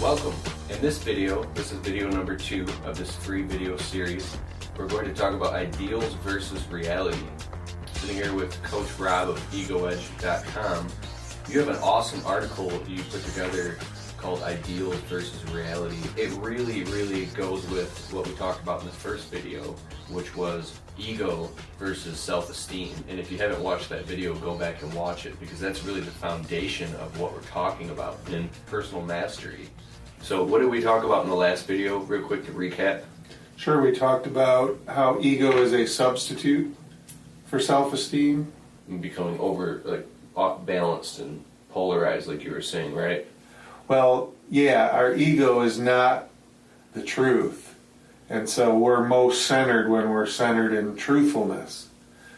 Welcome. In this video, this is video number 2 of this free video series. We're going to talk about ideals versus reality. Sitting here with Coach Rob of EgoEdge.com. You have an awesome article you put together called Ideals versus Reality. It really goes with what we talked about in the first video, which was ego versus self-esteem. And if you haven't watched that video, go back and watch it, because that's really the foundation of what we're talking about in personal mastery. So what did we talk about in the last video, real quick to recap? Sure, we talked about how ego is a substitute for self-esteem. And becoming off balanced and polarized, like you were saying, right? Well, yeah, our ego is not the truth. And so we're most centered when we're centered in truthfulness.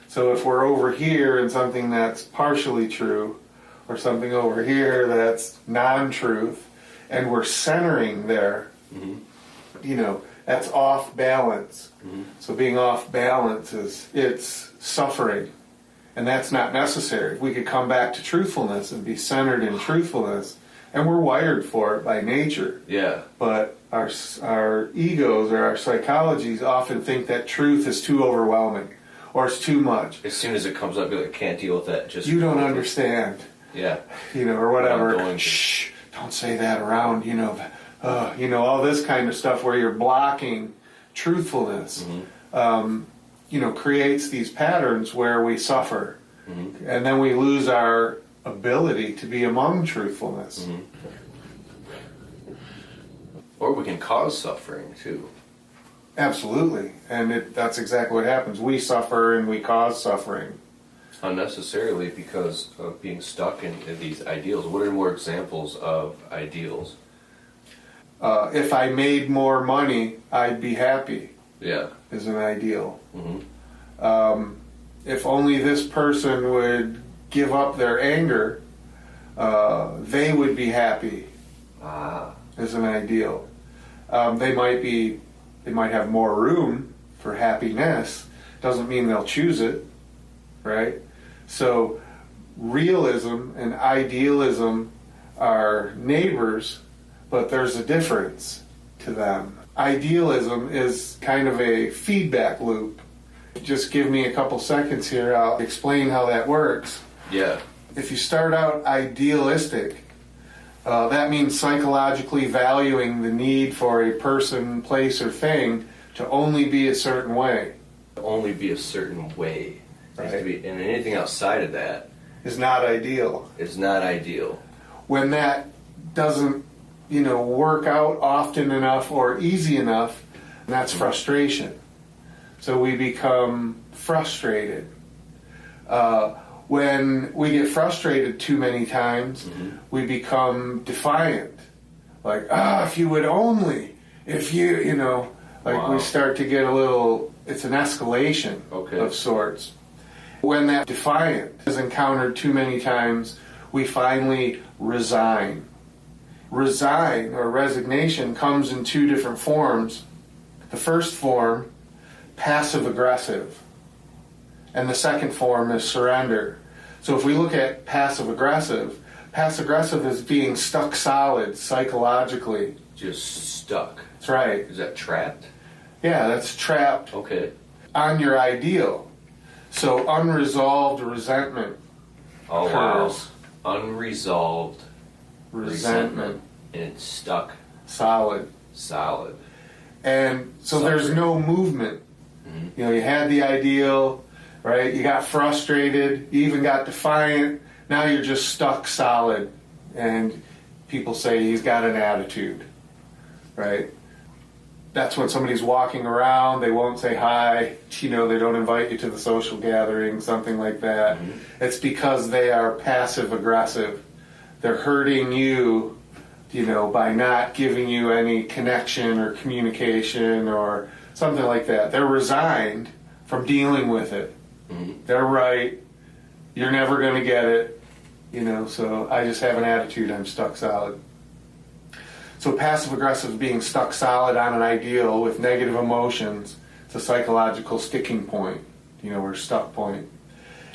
So if we're over here in something that's partially true, or something over here that's non-truth, and we're centering there, that's off balance. So being off balance it's suffering, and that's not necessary. If we could come back to truthfulness and be centered in truthfulness, and we're wired for it by nature. Yeah. But our egos or our psychologies often think that truth is too overwhelming, or it's too much. As soon as it comes up, you're like, can't deal with that. Just you don't understand. Yeah. Or whatever. Shh, don't say that around, all this kind of stuff where you're blocking truthfulness, creates these patterns where we suffer. And then we lose our ability to be among truthfulness. Or we can cause suffering too. Absolutely. And that's exactly what happens. We suffer and we cause suffering. Unnecessarily, because of being stuck in these ideals. What are more examples of ideals? If I made more money, I'd be happy. Yeah. Is an ideal. If only this person would give up their anger, they would be happy. Is an ideal. They might have more room for happiness. Doesn't mean they'll choose it, right? So realism and idealism are neighbors, but there's a difference to them. Idealism is kind of a feedback loop. Just give me a couple seconds here, I'll explain how that works. Yeah. If you start out idealistic, that means psychologically valuing the need for a person, place, or thing to only be a certain way. Only be a certain way. Right. And anything outside of that is not ideal. Is not ideal. When that doesn't, work out often enough or easy enough, that's frustration. So we become frustrated. When we get frustrated too many times, we become defiant. Like, if you would only, Wow. We start to get a little, it's an escalation of sorts. When that defiant is encountered too many times, we finally resign. Resign, or resignation, comes in 2 different forms. The first form, passive-aggressive. And the second form is surrender. So if we look at passive-aggressive is being stuck solid psychologically. Just stuck. That's right. Is that trapped? Yeah, that's trapped on your ideal. So unresolved resentment occurs. Wow. Unresolved resentment. And it's stuck. Solid. And so there's no movement. You had the ideal, right? You got frustrated, you even got defiant. Now you're just stuck solid. And people say he's got an attitude, right? That's when somebody's walking around, they won't say hi, they don't invite you to the social gathering, something like that. It's because they are passive-aggressive. They're hurting you, by not giving you any connection or communication or something like that. They're resigned from dealing with it. They're right. You're never going to get it. So I just have an attitude, I'm stuck solid. So passive-aggressive being stuck solid on an ideal with negative emotions, it's a psychological sticking point, or stuck point.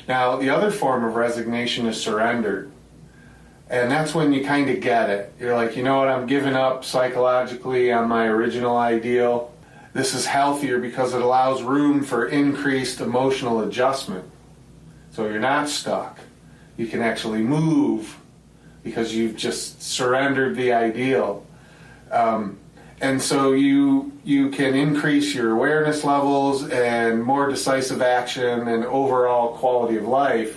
Now, the other form of resignation is surrender. And that's when you kind of get it. You're like, you know what, I'm giving up psychologically on my original ideal. This is healthier because it allows room for increased emotional adjustment. So you're not stuck. You can actually move because you've just surrendered the ideal. And so you can increase your awareness levels, and more decisive action and overall quality of life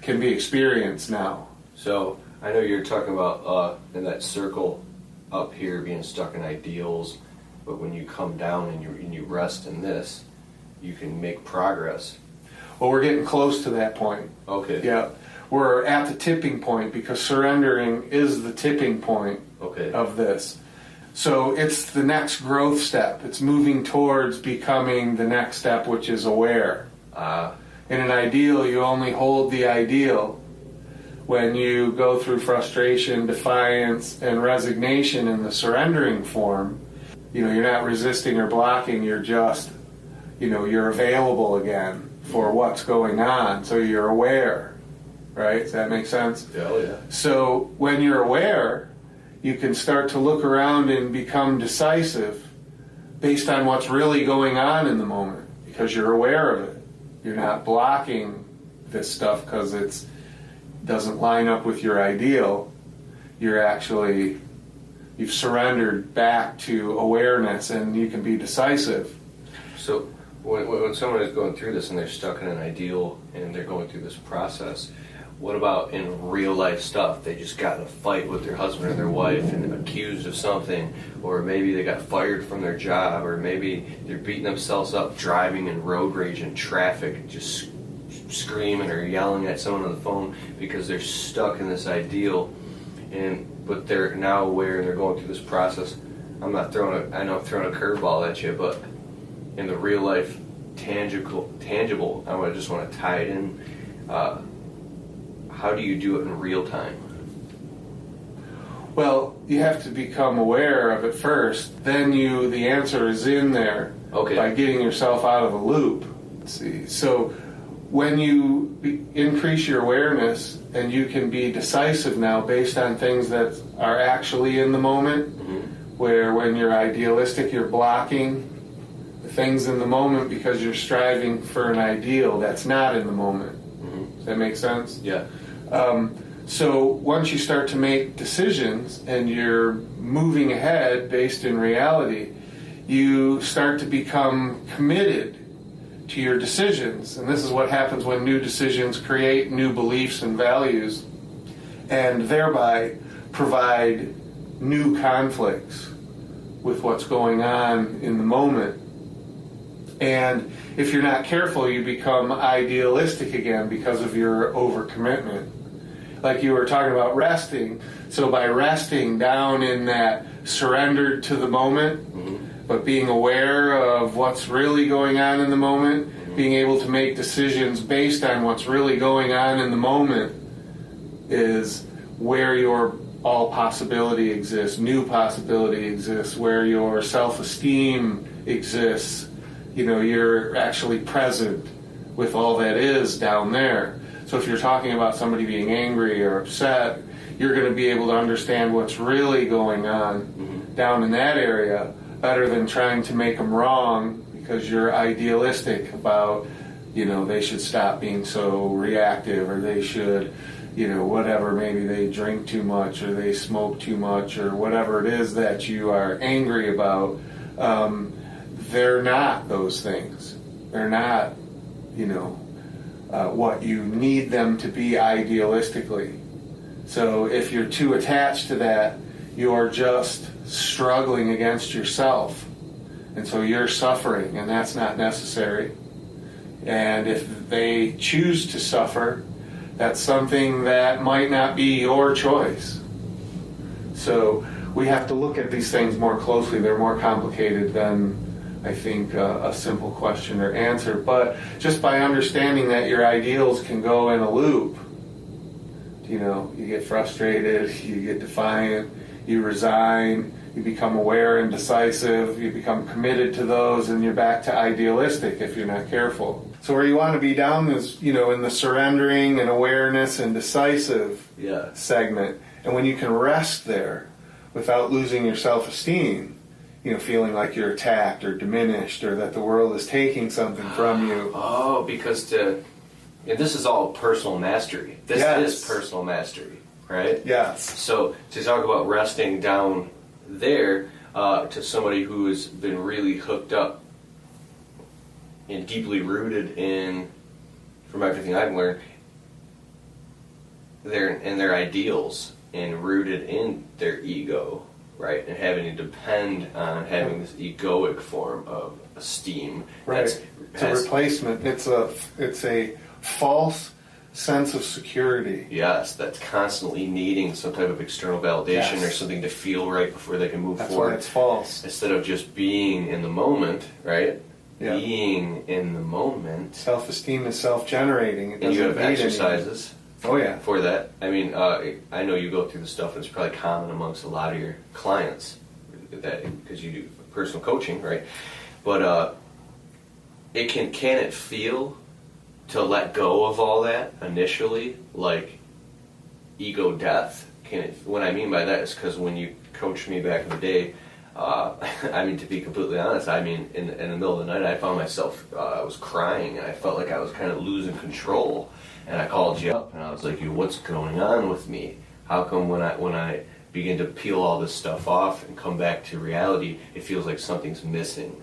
can be experienced now. So I know you're talking about in that circle up here being stuck in ideals, but when you come down and you rest in this, you can make progress. Well, we're getting close to that point. Okay. Yeah. We're at the tipping point because surrendering is the tipping point of this. So it's the next growth step. It's moving towards becoming the next step, which is aware. In an ideal, you only hold the ideal. When you go through frustration, defiance, and resignation in the surrendering form, you're not resisting or blocking, you're just, you're available again for what's going on. So you're aware, right? Does that make sense? Yeah. So when you're aware, you can start to look around and become decisive based on what's really going on in the moment because you're aware of it. You're not blocking this stuff because it doesn't line up with your ideal. You've surrendered back to awareness, and you can be decisive. So when someone is going through this and they're stuck in an ideal and they're going through this process, what about in real life stuff? They just got in a fight with their husband or their wife and accused of something, or maybe they got fired from their job, or maybe they're beating themselves up driving in road rage in traffic, just screaming or yelling at someone on the phone because they're stuck in this ideal, but they're now aware and they're going through this process. I know I'm throwing a curveball at you, but in the real life tangible, I just want to tie it in. How do you do it in real time? Well, you have to become aware of it first. Then the answer is in there by getting yourself out of the loop. Let's see. So when you increase your awareness and you can be decisive now based on things that are actually in the moment, where when you're idealistic, you're blocking the things in the moment because you're striving for an ideal that's not in the moment. Does that make sense? Yeah. So once you start to make decisions and you're moving ahead based in reality, you start to become committed to your decisions. And this is what happens when new decisions create new beliefs and values and thereby provide new conflicts with what's going on in the moment. And if you're not careful, you become idealistic again because of your overcommitment. Like you were talking about resting. So by resting down in that surrender to the moment, but being aware of what's really going on in the moment, being able to make decisions based on what's really going on in the moment is where your all possibility exists, new possibility exists, where your self-esteem exists. You're actually present with all that is down there. So if you're talking about somebody being angry or upset, you're going to be able to understand what's really going on down in that area better than trying to make them wrong because you're idealistic about, they should stop being so reactive, or they should, whatever, maybe they drink too much or they smoke too much or whatever it is that you are angry about. They're not those things. They're not, what you need them to be idealistically. So if you're too attached to that, you're just struggling against yourself. And so you're suffering, and that's not necessary. And if they choose to suffer, that's something that might not be your choice. So we have to look at these things more closely. They're more complicated than, I think, a simple question or answer. But just by understanding that your ideals can go in a loop, you get frustrated, you get defiant, you resign, you become aware and decisive, you become committed to those, and you're back to idealistic if you're not careful. So where you want to be down is, in the surrendering and awareness and decisive Yeah. segment. And when you can rest there without losing your self-esteem, feeling like you're attacked or diminished or that the world is taking something from you. Oh, because and this is all personal mastery. This Yes. is personal mastery, right? Yes. So to talk about resting down there to somebody who has been really hooked up and deeply rooted in, from everything I've learned, their ideals and rooted in their ego, right? And having to depend on having this egoic form of esteem. Right. It's a replacement. It's a false sense of security. Yes, that's constantly needing some type of external validation Yes. or something to feel right before they can move That's forward. why it's false. Instead of just being in the moment, right? Yeah. Being in the moment. Self-esteem is self-generating. It And you have doesn't need anything. exercises Oh yeah. for that. I mean, I know you go through the stuff, and it's probably common amongst a lot of your clients that because you do personal coaching, right? But can it feel to let go of all that initially, like ego death? What I mean by that is because when you coached me back in the day, I mean, to be completely honest, I mean, in the middle of the night, I found myself, I was crying, and I felt like I was kind of losing control. And I called you up, and I was like, what's going on with me? How come when I begin to peel all this stuff off and come back to reality, it feels like something's missing?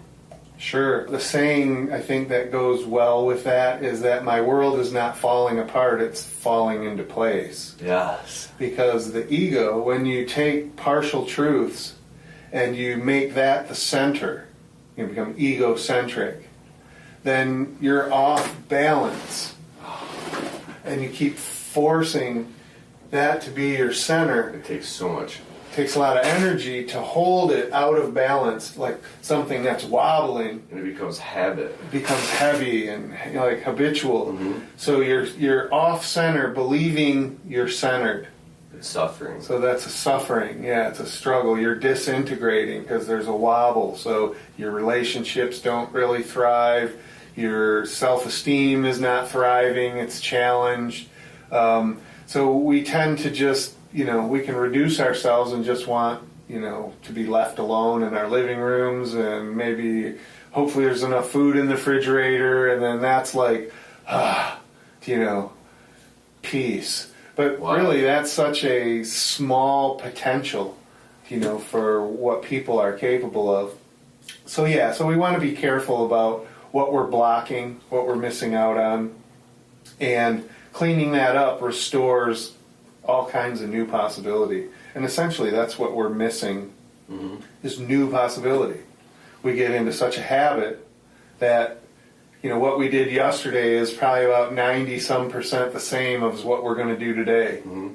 Sure. The saying, I think, that goes well with that is that my world is not falling apart, it's falling into place. Yes. Because the ego, when you take partial truths and you make that the center, you become egocentric, then you're off balance. And you keep forcing that to be your center. It takes so much. It takes a lot of energy to hold it out of balance, like something that's wobbling. And it becomes habit. It becomes heavy and like habitual. Mm-hmm. So you're off center, believing you're centered. It's suffering. So that's a suffering. Yeah, it's a struggle. You're disintegrating because there's a wobble. So your relationships don't really thrive. Your self-esteem is not thriving. It's challenged. So we tend to just, we can reduce ourselves and just want, to be left alone in our living rooms, and maybe, hopefully there's enough food in the refrigerator, and then that's like, peace. But Wow. really, that's such a small potential, for what people are capable of. So yeah, so we want to be careful about what we're blocking, what we're missing out on, and cleaning that up restores all kinds of new possibility. And essentially that's what we're missing, is new possibility. We get into such a habit that, what we did yesterday is probably about 90% the same as what we're going to do today. Mm-hmm.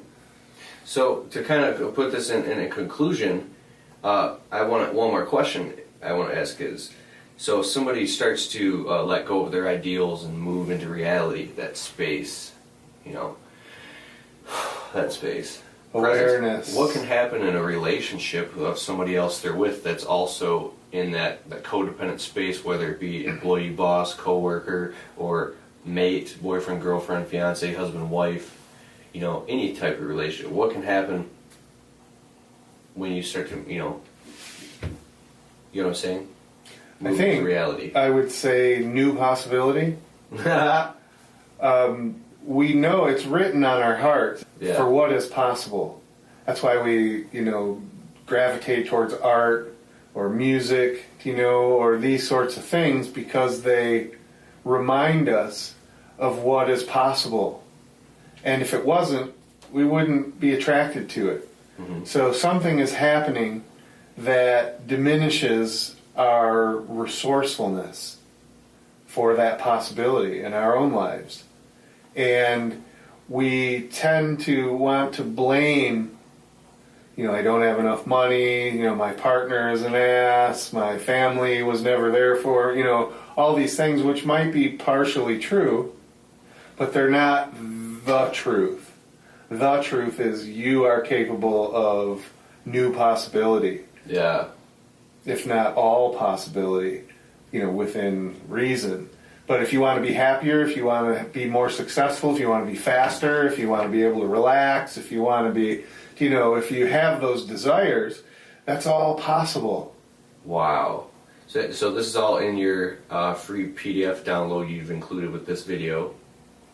So to kind of put this in a conclusion, I want one more question I want to ask is, so if somebody starts to let go of their ideals and move into reality, that space, that space. Awareness. Presence. What can happen in a relationship of somebody else they're with that's also in that codependent space, whether it be employee, boss, coworker, or mate, boyfriend, girlfriend, fiance, husband, wife, any type of relationship? What can happen when you start to, you know what I'm saying? Move I think to reality. I would say new possibility. We know it's written on our heart Yeah. for what is possible. That's why we, gravitate towards art or music, or these sorts of things, because they remind us of what is possible. And if it wasn't, we wouldn't be attracted to it. Mm-hmm. So something is happening that diminishes our resourcefulness for that possibility in our own lives. And we tend to want to blame, I don't have enough money, my partner is an ass, my family was never there for, all these things which might be partially true, but they're not the truth. The truth is you are capable of new possibility, Yeah. if not all possibility, within reason. But if you want to be happier, if you want to be more successful, if you want to be faster, if you want to be able to relax, if you want to be, if you have those desires, that's all possible. Wow. So this is all in your free PDF download you've included with this video.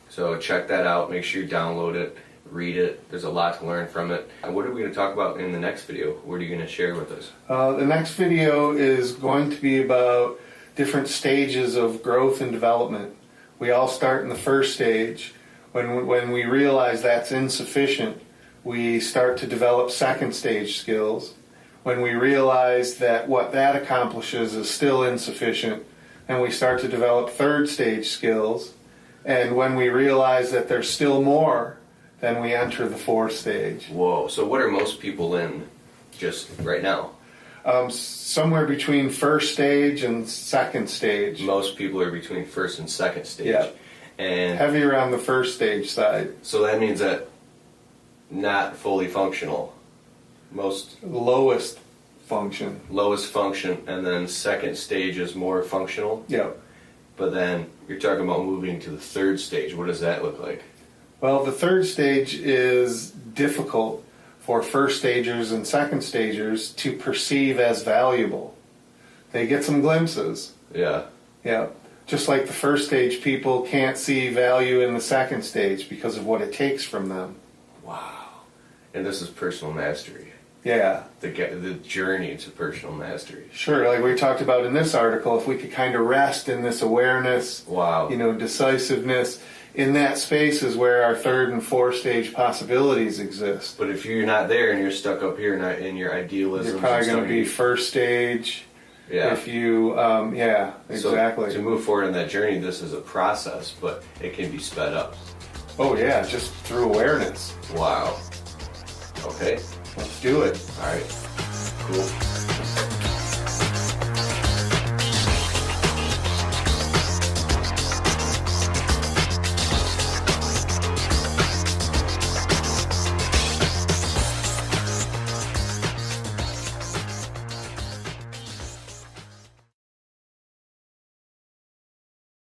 So check that out. Make sure you download it, read it. There's a lot to learn from it. And what are we going to talk about in the next video? What are you going to share with us? The next video is going to be about different stages of growth and development. We all start in the first stage. When we realize that's insufficient, we start to develop second stage skills. When we realize that what that accomplishes is still insufficient, then we start to develop third stage skills. And when we realize that there's still more, then we enter the fourth stage. Whoa. So what are most people in just right now? Somewhere between first stage and second stage. Most people are between first and second stage. Yeah. And Heavier on the first stage side. so that means that not fully functional. Most Lowest function. lowest function, and then second stage is more functional. Yeah. But then you're talking about moving to the third stage. What does that look like? Well, the third stage is difficult for first stagers and second stagers to perceive as valuable. They get some glimpses. Yeah. Yeah. Just like the first stage people can't see value in the second stage because of what it takes from them. Wow. And this is personal mastery. Yeah. The journey to personal mastery. Sure, like we talked about in this article, if we could kind of rest in this awareness, Wow. Decisiveness, in that space is where our third and fourth stage possibilities exist. But if you're not there and you're stuck up here in your idealism, You're probably going to be first stage. Yeah. If you, exactly. So to move forward in that journey, this is a process, but it can be sped up. Oh yeah, just through awareness. Wow. Okay. Let's do it. All right. Cool.